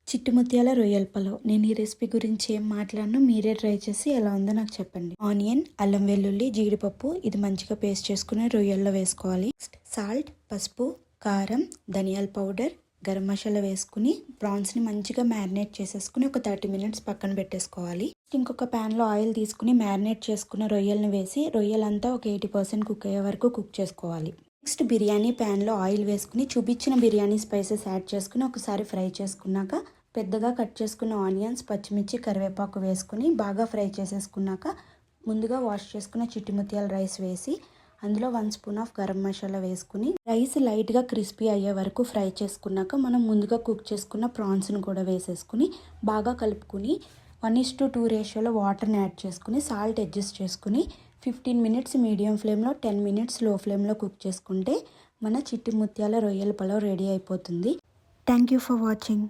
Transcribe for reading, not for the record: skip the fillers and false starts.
చిట్టి ముత్యాల రొయ్యల పలావ్. నేను ఈ రెసిపీ గురించి ఏం మాట్లాడను, మీరే ట్రై చేసి ఎలా ఉందో నాకు చెప్పండి. ఆనియన్, అల్లం వెల్లుల్లి, జీడిపప్పు ఇది మంచిగా పేస్ట్ చేసుకుని రొయ్యల్లో వేసుకోవాలి. సాల్ట్, పసుపు, కారం, ధనియాల పౌడర్, గరం మసాలా వేసుకుని ప్రాన్స్ని మంచిగా మ్యారినేట్ చేసేసుకుని ఒక 30 minutes పక్కన పెట్టేసుకోవాలి. ఇంకొక ప్యాన్లో ఆయిల్ తీసుకుని మ్యారినేట్ చేసుకున్న రొయ్యలను వేసి రొయ్యలంతా ఒక 80% కుక్ అయ్యే వరకు కుక్ చేసుకోవాలి. నెక్స్ట్ బిర్యానీ ప్యాన్లో ఆయిల్ వేసుకుని చూపించిన బిర్యానీ స్పైసెస్ యాడ్ చేసుకుని ఒకసారి ఫ్రై చేసుకున్నాక పెద్దగా కట్ చేసుకున్న ఆనియన్స్, పచ్చిమిర్చి, కరివేపాకు వేసుకుని బాగా ఫ్రై చేసేసుకున్నాక ముందుగా వాష్ చేసుకున్న చిట్టి ముత్యాల రైస్ వేసి అందులో 1 స్పూన్ ఆఫ్ గరం మసాలా వేసుకుని రైస్ లైట్గా క్రిస్పీ అయ్యే వరకు ఫ్రై చేసుకున్నాక మనం ముందుగా కుక్ చేసుకున్న ప్రాన్స్ని కూడా వేసేసుకుని బాగా కలుపుకుని 1:2 రేషియోలో వాటర్ని యాడ్ చేసుకుని సాల్ట్ అడ్జస్ట్ చేసుకుని 15 minutes మీడియం ఫ్లేమ్లో 10 minutes లో ఫ్లేమ్లో కుక్ చేసుకుంటే మన చిట్టి ముత్యాల రొయ్యల పలావ్ రెడీ అయిపోతుంది. Thank you for watching.